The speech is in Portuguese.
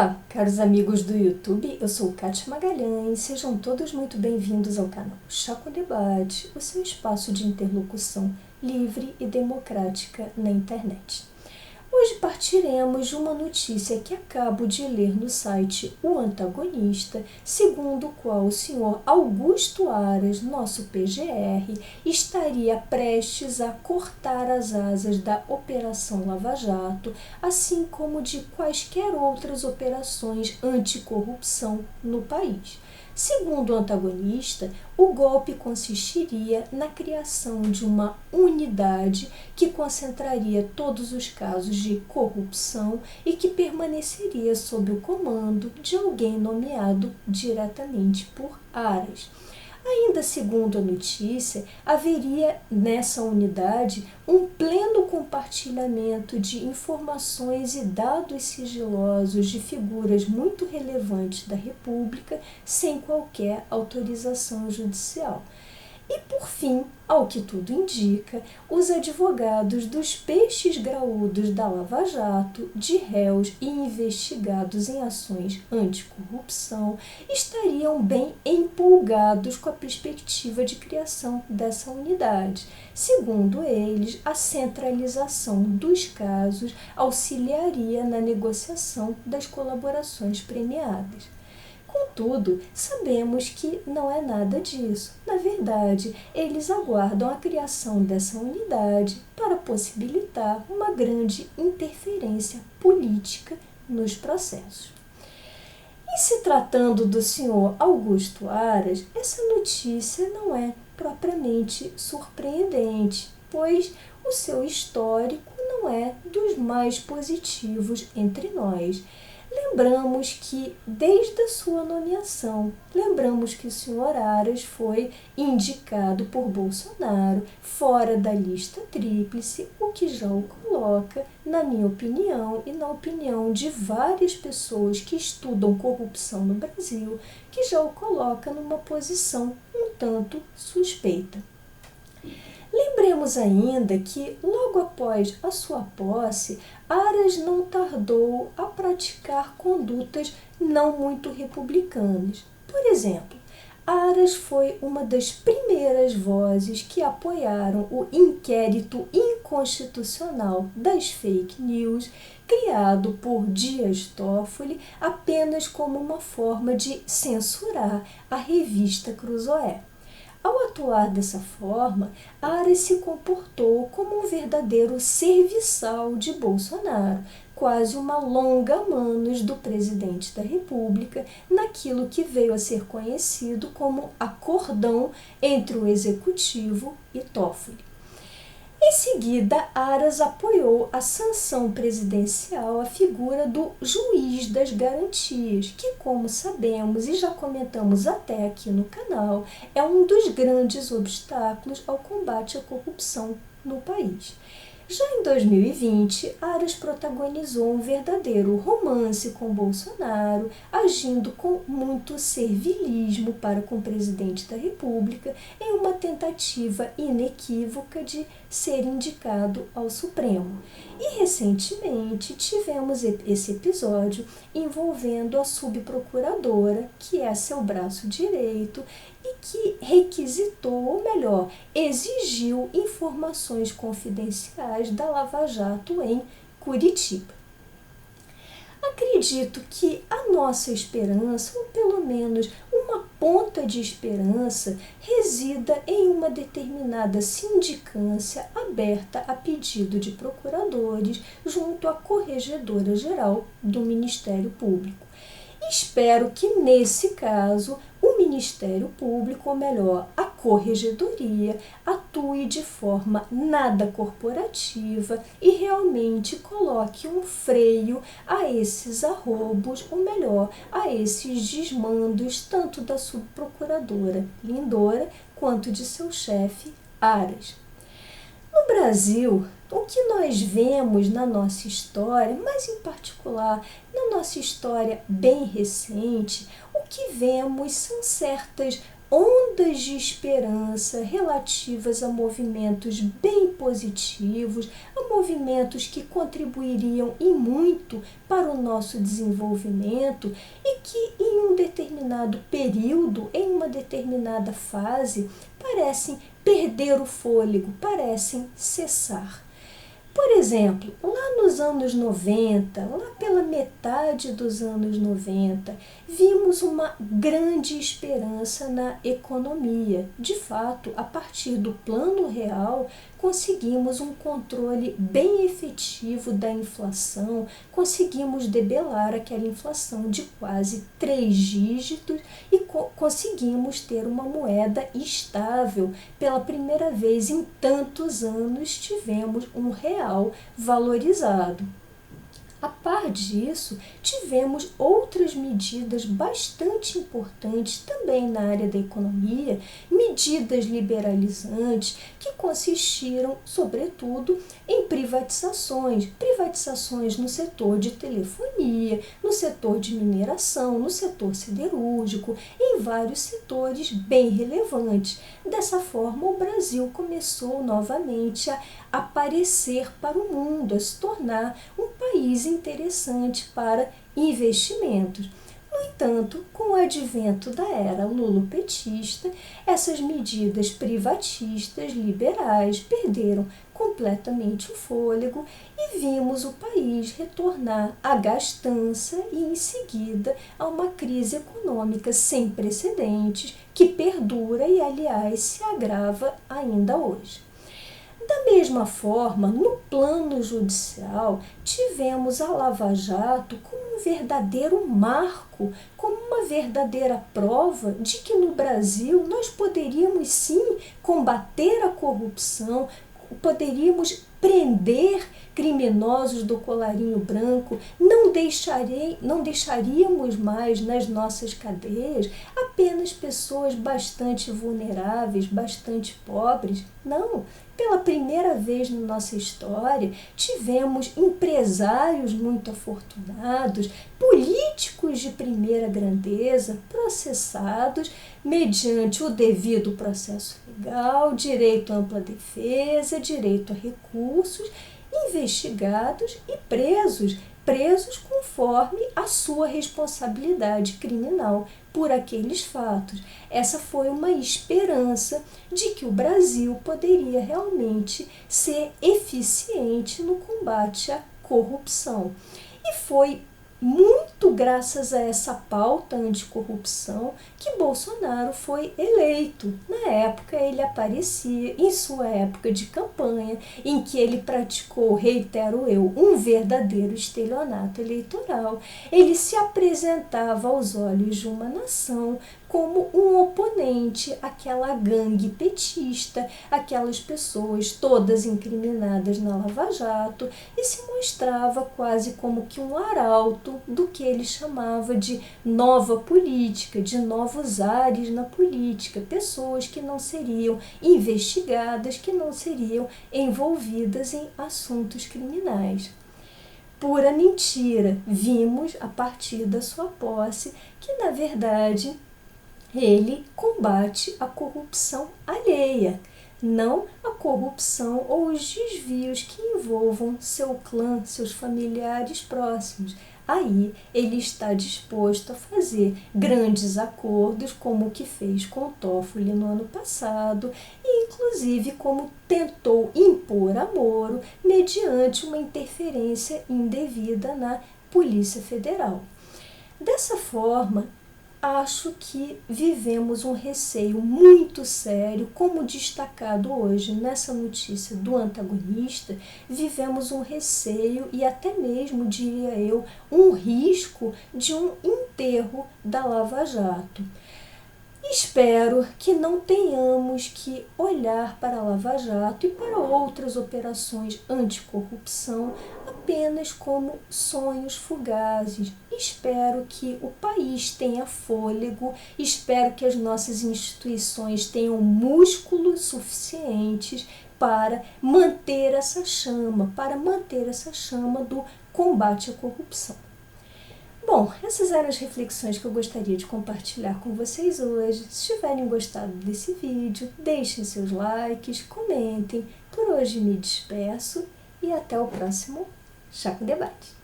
Olá, caros amigos do YouTube, eu sou Kátia Magalhães, sejam todos muito bem-vindos ao canal Chá com Debate, o seu espaço de interlocução livre e democrática na internet. Hoje partiremos de uma notícia que acabo de ler no site O Antagonista, segundo o qual o senhor Augusto Aras, nosso PGR, estaria prestes a cortar as asas da Operação Lava Jato, assim como de quaisquer outras operações anticorrupção no país. Segundo o antagonista, o golpe consistiria na criação de uma unidade que concentraria todos os casos de corrupção e que permaneceria sob o comando de alguém nomeado diretamente por Aras. Ainda segundo a notícia, haveria nessa unidade um pleno compartilhamento de informações e dados sigilosos de figuras muito relevantes da República sem qualquer autorização judicial. E, por fim, ao que tudo indica, os advogados dos peixes graúdos da Lava Jato, de réus e investigados em ações anticorrupção, estariam bem empolgados com a perspectiva de criação dessa unidade. Segundo eles, a centralização dos casos auxiliaria na negociação das colaborações premiadas. Contudo, sabemos que não é nada disso. Na verdade, eles aguardam a criação dessa unidade para possibilitar uma grande interferência política nos processos. E se tratando do senhor Augusto Aras, essa notícia não é propriamente surpreendente, pois o seu histórico não é dos mais positivos entre nós. Lembramos que, desde a sua nomeação, o senhor Aras foi indicado por Bolsonaro fora da lista tríplice, o que já o coloca, na minha opinião e na opinião de várias pessoas que estudam corrupção no Brasil, que já o coloca numa posição um tanto suspeita. Lembremos ainda que, logo após a sua posse, Aras não tardou a praticar condutas não muito republicanas. Por exemplo, Aras foi uma das primeiras vozes que apoiaram o inquérito inconstitucional das fake news, criado por Dias Toffoli apenas como uma forma de censurar a revista Cruzoé. Ao atuar dessa forma, Aras se comportou como um verdadeiro serviçal de Bolsonaro, quase uma longa-manos do presidente da República, naquilo que veio a ser conhecido como acordão entre o Executivo e Toffoli. Em seguida, Aras apoiou a sanção presidencial à figura do juiz das garantias, que, como sabemos e já comentamos até aqui no canal, é um dos grandes obstáculos ao combate à corrupção no país. Já em 2020, Aras protagonizou um verdadeiro romance com Bolsonaro, agindo com muito servilismo para com o presidente da República em uma tentativa inequívoca de ser indicado ao Supremo. E recentemente tivemos esse episódio envolvendo a subprocuradora, que é seu braço direito, e que requisitou, ou melhor, exigiu informações confidenciais da Lava Jato em Curitiba. Acredito que a nossa esperança, ou pelo menos uma ponta de esperança, resida em uma determinada sindicância aberta a pedido de procuradores junto à Corregedora-Geral do Ministério Público. Espero que, nesse caso, o Ministério Público, ou melhor, a Corregedoria, atue de forma nada corporativa e realmente coloque um freio a esses arroubos, ou melhor, a esses desmandos, tanto da subprocuradora Lindora quanto de seu chefe Aras. No Brasil, o que nós vemos na nossa história, mas em particular na nossa história bem recente, o que vemos são certas ondas de esperança relativas a movimentos bem positivos, a movimentos que contribuiriam e muito para o nosso desenvolvimento e que em um determinado período, em uma determinada fase, parecem perder o fôlego, parecem cessar. Por exemplo, lá nos anos 90, lá pela metade dos anos 90, vimos uma grande esperança na economia. De fato, a partir do Plano Real, conseguimos um controle bem efetivo da inflação, conseguimos debelar aquela inflação de quase 3 dígitos e conseguimos ter uma moeda estável. Pela primeira vez em tantos anos, tivemos um real valorizado. A par disso, tivemos outras medidas bastante importantes também na área da economia, medidas liberalizantes que consistiram, sobretudo, em privatizações no setor de telefonia, no setor de mineração, no setor siderúrgico, em vários setores bem relevantes. Dessa forma, o Brasil começou novamente a aparecer para o mundo, a se tornar um país interessante para investimentos. No entanto, com o advento da era lulopetista, essas medidas privatistas liberais perderam completamente o fôlego e vimos o país retornar à gastança e, em seguida, a uma crise econômica sem precedentes que perdura e, aliás, se agrava ainda hoje. Da mesma forma, no plano judicial, tivemos a Lava Jato como um verdadeiro marco, como uma verdadeira prova de que no Brasil nós poderíamos sim combater a corrupção, poderíamos prender criminosos do colarinho branco, não deixaríamos mais nas nossas cadeias apenas pessoas bastante vulneráveis, bastante pobres. Não, pela primeira vez na nossa história, tivemos empresários muito afortunados, políticos de primeira grandeza, processados mediante o devido processo legal, direito à ampla defesa, direito a recursos, investigados e presos conforme a sua responsabilidade criminal por aqueles fatos. Essa foi uma esperança de que o Brasil poderia realmente ser eficiente no combate à corrupção. E foi muito graças a essa pauta anticorrupção que Bolsonaro foi eleito. Na época, ele aparecia em sua época de campanha, em que ele praticou, reitero eu, um verdadeiro estelionato eleitoral. Ele se apresentava aos olhos de uma nação como um oponente àquela gangue petista, aquelas pessoas todas incriminadas na Lava Jato, e se mostrava quase como que um arauto do que ele chamava de nova política, de novos ares na política, pessoas que não seriam investigadas, que não seriam envolvidas em assuntos criminais. Pura mentira, vimos a partir da sua posse que, na verdade, ele combate a corrupção alheia, não a corrupção ou os desvios que envolvam seu clã, seus familiares próximos. Aí ele está disposto a fazer grandes acordos, como o que fez com o Toffoli no ano passado, e inclusive como tentou impor a Moro mediante uma interferência indevida na Polícia Federal. Dessa forma, acho que vivemos um receio muito sério, como destacado hoje nessa notícia do antagonista, vivemos um receio e até mesmo, diria eu, um risco de um enterro da Lava Jato. Espero que não tenhamos que olhar para a Lava Jato e para outras operações anticorrupção apenas como sonhos fugazes. Espero que o país tenha fôlego, espero que as nossas instituições tenham músculos suficientes para manter essa chama do combate à corrupção. Bom, essas eram as reflexões que eu gostaria de compartilhar com vocês hoje. Se tiverem gostado desse vídeo, deixem seus likes, comentem. Por hoje me despeço e até o próximo Chá com Debate.